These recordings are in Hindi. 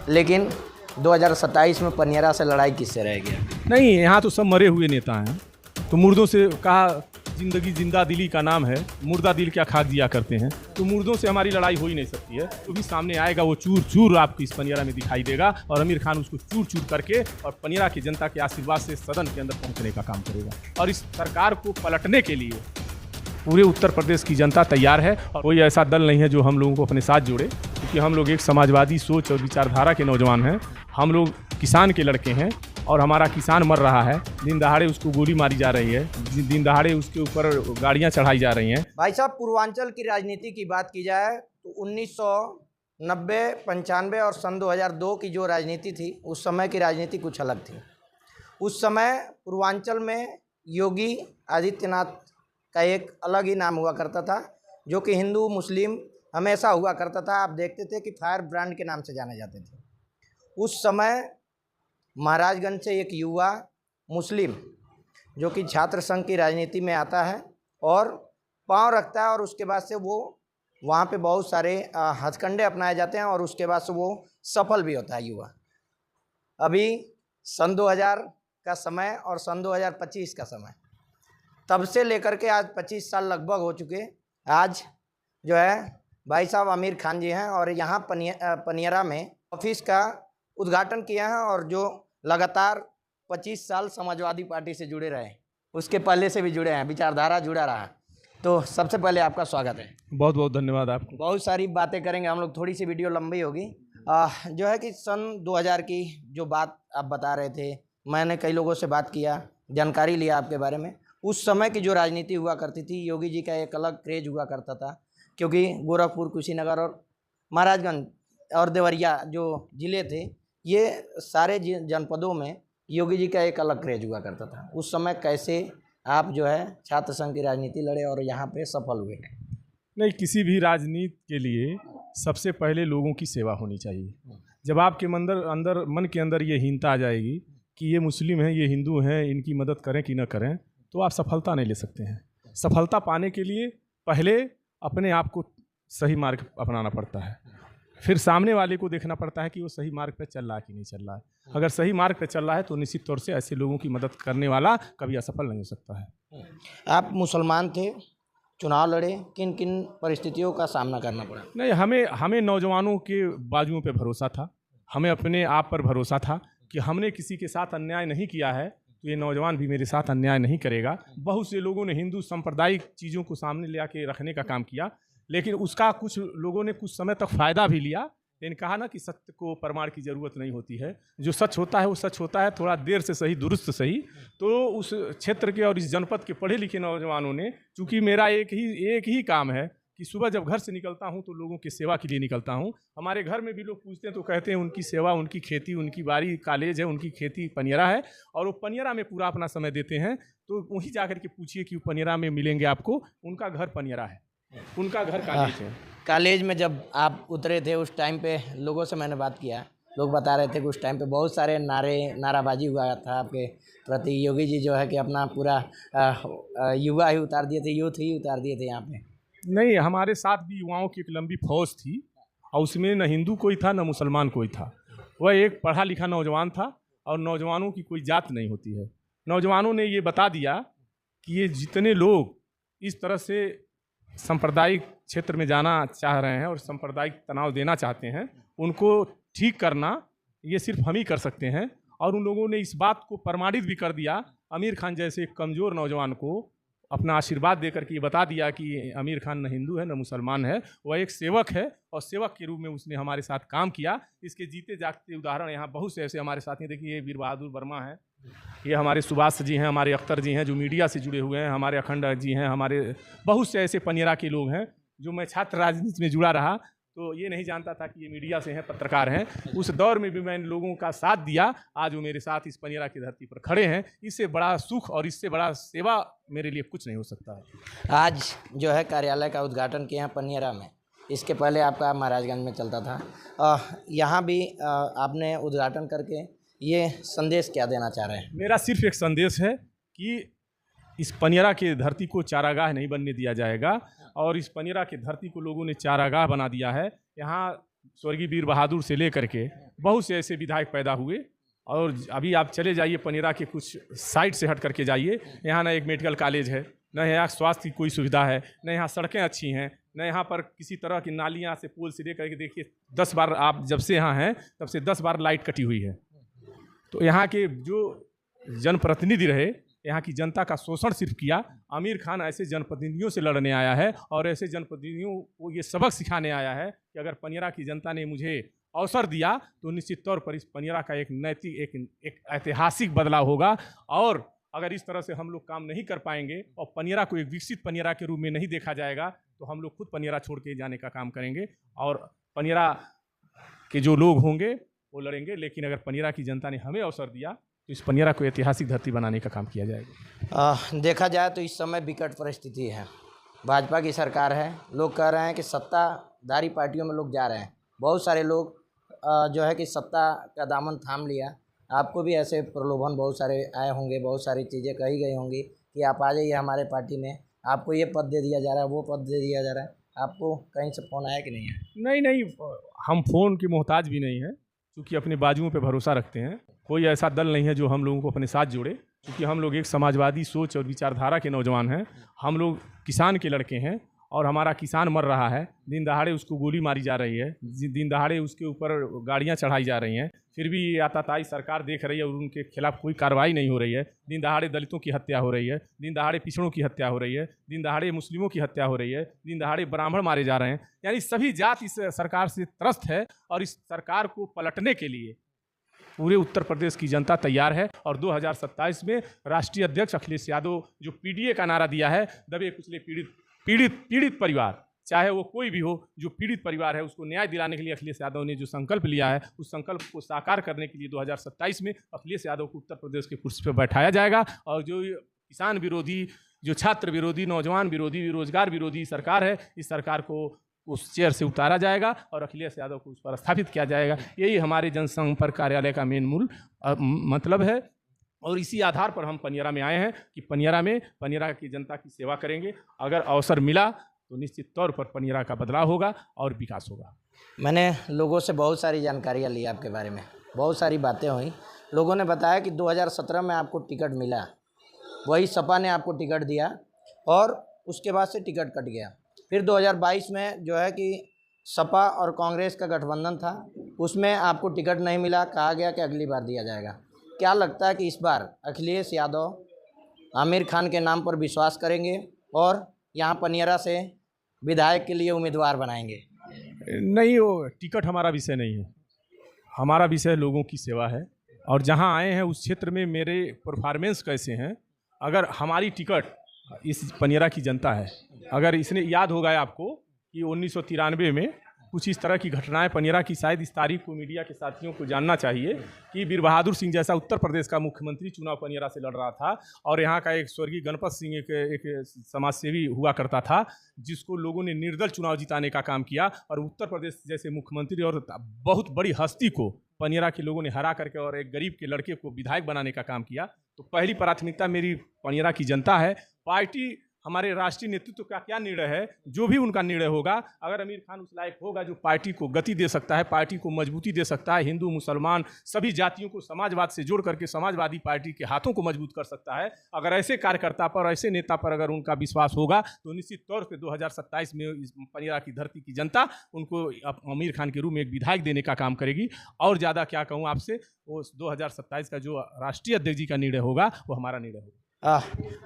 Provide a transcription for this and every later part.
लेकिन 2027 में पनियरा से लड़ाई किससे रह गया? नहीं, यहाँ तो सब मरे हुए नेता हैं। तो मुर्दों से कहा जिंदगी जिंदा दिली का नाम है, मुर्दा दिल क्या खाक दिया करते हैं। तो मुर्दों से हमारी लड़ाई हो ही नहीं सकती है। तो भी सामने आएगा वो चूर चूर आपको इस पनियरा में दिखाई देगा और आमिर खान उसको चूर चूर करके और पनियरा की जनता के आशीर्वाद से सदन के अंदर पहुंचने का काम करेगा। और इस सरकार को पलटने के लिए पूरे उत्तर प्रदेश की जनता तैयार है और कोई ऐसा दल नहीं है जो हम लोगों को अपने साथ जोड़े, क्योंकि हम लोग एक समाजवादी सोच और विचारधारा के नौजवान हैं। हम लोग किसान के लड़के हैं और हमारा किसान मर रहा है, दिन दहाड़े उसको गोली मारी जा रही है, दिन दहाड़े उसके ऊपर गाड़ियां चढ़ाई जा रही हैं। भाई साहब, पूर्वांचल की राजनीति की बात की जाए तो 1990, 95 और सन 2002 की जो राजनीति थी, उस समय की राजनीति कुछ अलग थी। उस समय पूर्वांचल में योगी आदित्यनाथ का एक अलग ही नाम हुआ करता था, जो कि हिंदू मुस्लिम हमेशा हुआ करता था। आप देखते थे कि फायर ब्रांड के नाम से जाने जाते थे। उस समय महाराजगंज से एक युवा मुस्लिम जो कि छात्र संघ की राजनीति में आता है और पांव रखता है, और उसके बाद से वो वहाँ पे बहुत सारे हथकंडे अपनाए जाते हैं और उसके बाद से वो सफल भी होता है युवा। अभी सन 2000 का समय और सन 2025 का समय, तब से लेकर के आज 25 साल लगभग हो चुके। आज जो है भाई साहब आमिर खान जी हैं और यहाँ पनियरा में ऑफिस का उद्घाटन किया है, और जो लगातार 25 साल समाजवादी पार्टी से जुड़े रहे, उसके पहले से भी जुड़े हैं, विचारधारा जुड़ा रहा। तो सबसे पहले आपका स्वागत है। बहुत बहुत धन्यवाद आपको। बहुत सारी बातें करेंगे हम लोग, थोड़ी सी वीडियो लंबी होगी। जो है कि सन 2000 की जो बात आप बता रहे थे, मैंने कई लोगों से बात किया, जानकारी लिया आपके बारे में। उस समय की जो राजनीति हुआ करती थी, योगी जी का एक अलग क्रेज हुआ करता था, क्योंकि गोरखपुर, कुशीनगर और महाराजगंज और देवरिया जो ज़िले थे, ये सारे जनपदों में योगी जी का एक अलग क्रेज हुआ करता था। उस समय कैसे आप जो है छात्र संघ की राजनीति लड़े और यहाँ पे सफल हुए? नहीं, किसी भी राजनीति के लिए सबसे पहले लोगों की सेवा होनी चाहिए। जब आपके मन के अंदर ये हीनता आ जाएगी कि ये मुस्लिम हैं, ये हिंदू हैं, इनकी मदद करें कि न करें, तो आप सफलता नहीं ले सकते हैं। सफलता पाने के लिए पहले अपने आप को सही मार्ग अपनाना पड़ता है, फिर सामने वाले को देखना पड़ता है कि वो सही मार्ग पे चल रहा है कि नहीं चल रहा है। अगर सही मार्ग पे चल रहा है तो निश्चित तौर से ऐसे लोगों की मदद करने वाला कभी असफल नहीं हो सकता है। आप मुसलमान थे, चुनाव लड़े, किन किन परिस्थितियों का सामना करना पड़ा? नहीं, हमें नौजवानों के बाजुओं पे भरोसा था, हमें अपने आप पर भरोसा था कि हमने किसी के साथ अन्याय नहीं किया है तो ये नौजवान भी मेरे साथ अन्याय नहीं करेगा। बहुत से लोगों ने हिंदू सांप्रदायिक चीज़ों को सामने ले आके रखने का काम किया, लेकिन उसका कुछ लोगों ने कुछ समय तक फ़ायदा भी लिया। लेकिन कहा ना कि सत्य को प्रमाण की ज़रूरत नहीं होती है, जो सच होता है वो सच होता है, थोड़ा देर से सही दुरुस्त सही। तो उस क्षेत्र के और इस जनपद के पढ़े लिखे नौजवानों ने, चूँकि मेरा एक ही काम है कि सुबह जब घर से निकलता हूँ तो लोगों की सेवा के लिए निकलता हूँ। हमारे घर में भी लोग पूछते हैं तो कहते हैं उनकी सेवा, उनकी खेती, उनकी बाड़ी कॉलेज है, उनकी खेती पनियरा है, और वो पनियरा में पूरा अपना समय देते हैं। तो वहीं जाकर के पूछिए कि पनियरा में मिलेंगे आपको, उनका घर पनियरा है, उनका घर कॉलेज है। कॉलेज में जब आप उतरे थे उस टाइम पे लोगों से मैंने बात किया, लोग बता रहे थे कि उस टाइम पे बहुत सारे नाराबाजी हुआ था आपके प्रति। योगी जी जो है कि अपना पूरा युवा ही उतार दिए थे, यूथ ही उतार दिए थे यहाँ पे। नहीं, हमारे साथ भी युवाओं की एक लंबी फौज थी और उसमें न हिंदू कोई था न मुसलमान कोई था। वह एक पढ़ा लिखा नौजवान था और नौजवानों की कोई जात नहीं होती है। नौजवानों ने ये बता दिया कि ये जितने लोग इस तरह से सांप्रदायिक क्षेत्र में जाना चाह रहे हैं और सांप्रदायिक तनाव देना चाहते हैं, उनको ठीक करना ये सिर्फ हम ही कर सकते हैं। और उन लोगों ने इस बात को प्रमाणित भी कर दिया। आमिर खान जैसे एक कमज़ोर नौजवान को अपना आशीर्वाद देकर के ये बता दिया कि आमिर खान न हिंदू है न मुसलमान है, वह एक सेवक है और सेवक के रूप में उसने हमारे साथ काम किया। इसके जीते जागते उदाहरण यहाँ बहुत से ऐसे हमारे साथ हैं। देखिए, ये वीर बहादुर वर्मा है, ये हमारे सुभाष जी हैं, हमारे अख्तर जी हैं जो मीडिया से जुड़े हुए हैं, हमारे अखंड जी हैं, हमारे बहुत से ऐसे पनियरा के लोग हैं। जो मैं छात्र राजनीति में जुड़ा रहा तो ये नहीं जानता था कि ये मीडिया से हैं, पत्रकार हैं। उस दौर में भी मैंने लोगों का साथ दिया। आज वो मेरे साथ इस पनियरा की धरती पर खड़े हैं। इससे बड़ा सुख और इससे बड़ा सेवा मेरे लिए कुछ नहीं हो सकता है। आज जो है कार्यालय का उद्घाटन किया पनियरा में, इसके पहले आपका महाराजगंज में चलता था। यहाँ भी आपने उद्घाटन करके ये संदेश क्या देना चाह रहे हैं? मेरा सिर्फ एक संदेश है कि इस पनियरा की धरती को चारागाह नहीं बनने दिया जाएगा, और इस पनियरा की धरती को लोगों ने चारागाह बना दिया है। यहाँ स्वर्गीय वीर बहादुर से लेकर के बहुत से ऐसे विधायक पैदा हुए। और अभी आप चले जाइए पनेरा के कुछ साइड से हट करके जाइए, यहाँ ना एक मेडिकल कॉलेज है, न यहाँ स्वास्थ्य की कोई सुविधा है, न यहाँ सड़कें अच्छी हैं, न यहाँ पर किसी तरह की नालियाँ से पुल से लेकर के देखिए 10 बार आप जब से यहाँ हैं तब से 10 बार लाइट कटी हुई है। तो यहाँ के जो जनप्रतिनिधि रहे, यहाँ की जनता का शोषण सिर्फ किया। आमिर खान ऐसे जनप्रतिनिधियों से लड़ने आया है और ऐसे जनप्रतिनिधियों को ये सबक सिखाने आया है कि अगर पनेरा की जनता ने मुझे अवसर दिया तो निश्चित तौर पर इस पनेरा का एक नैतिक एक ऐतिहासिक बदलाव होगा। और अगर इस तरह से हम लोग काम नहीं कर पाएंगे और पनेरा को एक विकसित पनेरा के रूप में नहीं देखा जाएगा तो हम लोग खुद पनेरा छोड़ के जाने का काम करेंगे और पनेरा के जो लोग होंगे वो लड़ेंगे। लेकिन अगर पनेरा की जनता ने हमें अवसर दिया तो इस पनेरा को ऐतिहासिक धरती बनाने का काम किया जाएगा। देखा जाए तो इस समय विकट परिस्थिति है, भाजपा की सरकार है, लोग कह रहे हैं कि सत्ताधारी पार्टियों में लोग जा रहे हैं, बहुत सारे लोग जो है कि सत्ता का दामन थाम लिया। आपको भी ऐसे प्रलोभन बहुत सारे आए होंगे, बहुत सारी चीज़ें कही गई होंगी कि आप आ जाइए हमारे पार्टी में, आपको ये पद दे दिया जा रहा है, वो पद दे दिया जा रहा है। आपको कहीं से फ़ोन आया कि नहीं है? नहीं, हम फ़ोन के मोहताज भी नहीं हैं, क्योंकि अपने बाजुओं पे भरोसा रखते हैं। कोई ऐसा दल नहीं है जो हम लोगों को अपने साथ जोड़े, क्योंकि हम लोग एक समाजवादी सोच और विचारधारा के नौजवान हैं। हम लोग किसान के लड़के हैं और हमारा किसान मर रहा है, दिन दहाड़े उसको गोली मारी जा रही है, दिन दहाड़े उसके ऊपर गाड़ियां चढ़ाई जा रही हैं, फिर भी आताताई सरकार देख रही है और उनके खिलाफ कोई कार्रवाई नहीं हो रही है। दिन दहाड़े दलितों की हत्या हो रही है, दिन दहाड़े पिछड़ों की हत्या हो रही है, दिन दहाड़े मुस्लिमों की हत्या हो रही है, दिन दहाड़े ब्राह्मण मारे जा रहे हैं। यानी सभी जात इस सरकार से त्रस्त है और इस सरकार को पलटने के लिए पूरे उत्तर प्रदेश की जनता तैयार है। और 2027 में राष्ट्रीय अध्यक्ष अखिलेश यादव जो पीडीए का नारा दिया है, दबे कुचले पीड़ित परिवार, चाहे वो कोई भी हो, जो पीड़ित परिवार है उसको न्याय दिलाने के लिए अखिलेश यादव ने जो संकल्प लिया है, उस संकल्प को साकार करने के लिए 2027 में अखिलेश यादव को उत्तर प्रदेश के कुर्सी पर बैठाया जाएगा। और जो किसान विरोधी, जो छात्र विरोधी, नौजवान विरोधी, रोजगार विरोधी सरकार है, इस सरकार को उस चेयर से उतारा जाएगा और अखिलेश यादव को उस पर स्थापित किया जाएगा। यही हमारे जनसंपर्क कार्यालय का मेन मूल मतलब है। और इसी आधार पर हम पनेरा में आए हैं कि पनेरा की जनता की सेवा करेंगे। अगर अवसर मिला तो निश्चित तौर पर पनेरा का बदलाव होगा और विकास होगा। मैंने लोगों से बहुत सारी जानकारियाँ ली आपके बारे में, बहुत सारी बातें हुई। लोगों ने बताया कि 2017 में आपको टिकट मिला, वही सपा ने आपको टिकट दिया और उसके बाद से टिकट कट गया। फिर 2022 में जो है कि सपा और कांग्रेस का गठबंधन था, उसमें आपको टिकट नहीं मिला, कहा गया कि अगली बार दिया जाएगा। क्या लगता है कि इस बार अखिलेश यादव आमिर खान के नाम पर विश्वास करेंगे और यहाँ पनेरा से विधायक के लिए उम्मीदवार बनाएंगे? नहीं, वो टिकट हमारा विषय नहीं है, हमारा विषय लोगों की सेवा है। और जहाँ आए हैं उस क्षेत्र में मेरे परफॉर्मेंस कैसे हैं, अगर हमारी टिकट इस पनेरा की जनता है। अगर इसने याद होगा आपको कि 1993 में कुछ इस तरह की घटनाएं पनेरा की, शायद इस तारीख को मीडिया के साथियों को जानना चाहिए कि वीर बहादुर सिंह जैसा उत्तर प्रदेश का मुख्यमंत्री चुनाव पनेरा से लड़ रहा था और यहाँ का एक स्वर्गीय गणपत सिंह एक समाजसेवी हुआ करता था, जिसको लोगों ने निर्दल चुनाव जिताने का काम किया और उत्तर प्रदेश जैसे मुख्यमंत्री और बहुत बड़ी हस्ती को पनेरा के लोगों ने हरा करके और एक गरीब के लड़के को विधायक बनाने का काम किया। तो पहली प्राथमिकता मेरी पनेरा की जनता है। पार्टी, हमारे राष्ट्रीय नेतृत्व का क्या निर्णय है, जो भी उनका निर्णय होगा, अगर आमिर खान उस लायक होगा जो पार्टी को गति दे सकता है, पार्टी को मजबूती दे सकता है, हिंदू मुसलमान सभी जातियों को समाजवाद से जोड़ करके समाजवादी पार्टी के हाथों को मजबूत कर सकता है, अगर ऐसे कार्यकर्ता पर, ऐसे नेता पर अगर उनका विश्वास होगा तो निश्चित तौर पर 2027 में इस पनेरा की धरती की जनता उनको आमिर खान के रूप में एक विधायक देने का काम करेगी। और ज़्यादा क्या कहूँ आपसे, वो 2027 का जो राष्ट्रीय अध्यक्ष जी का निर्णय होगा वो हमारा निर्णय होगा।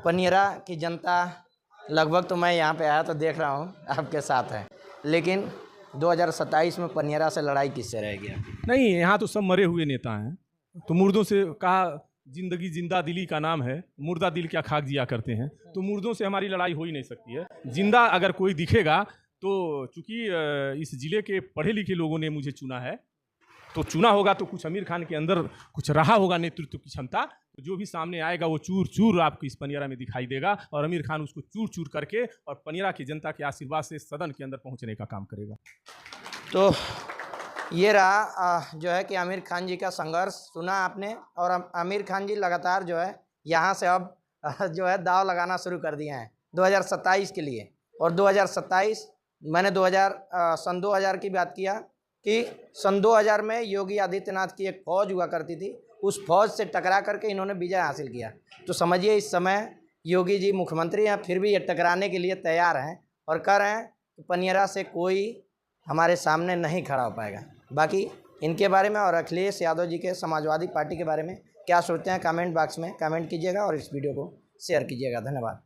पनेरा की जनता लगभग, तो मैं यहाँ पे आया तो देख रहा हूँ आपके साथ है, लेकिन 2027 में पनेरा से लड़ाई किससे रहेगी? नहीं, यहाँ तो सब मरे हुए नेता हैं। तो मुर्दों से कहा, जिंदगी जिंदा दिली का नाम है, मुर्दा दिल क्या खाक जिया करते हैं। तो मुर्दों से हमारी लड़ाई हो ही नहीं सकती है। जिंदा अगर कोई दिखेगा तो चूँकि इस ज़िले के पढ़े लिखे लोगों ने मुझे चुना है, तो चुना होगा तो कुछ आमिर खान के अंदर कुछ रहा होगा नेतृत्व की क्षमता, तो जो भी सामने आएगा वो चूर चूर आपको इस पनेरा में दिखाई देगा और आमिर खान उसको चूर चूर करके और पनेरा की जनता के आशीर्वाद से सदन के अंदर पहुंचने का काम करेगा। तो ये रहा जो है कि आमिर खान जी का संघर्ष सुना आपने। और आमिर खान जी लगातार जो है यहाँ से अब जो है दाव लगाना शुरू कर दिए हैं 2027 के लिए। और 2027 मैंने सन 2000 की बात किया कि सन 2000 में योगी आदित्यनाथ की एक फ़ौज हुआ करती थी, उस फौज से टकरा करके इन्होंने विजय हासिल किया। तो समझिए इस समय योगी जी मुख्यमंत्री हैं, फिर भी ये टकराने के लिए तैयार हैं और कह रहे हैं कि पनियरा से कोई हमारे सामने नहीं खड़ा हो पाएगा। बाकी इनके बारे में और अखिलेश यादव जी के समाजवादी पार्टी के बारे में क्या सोचते हैं कमेंट बॉक्स में कमेंट कीजिएगा और इस वीडियो को शेयर कीजिएगा। धन्यवाद।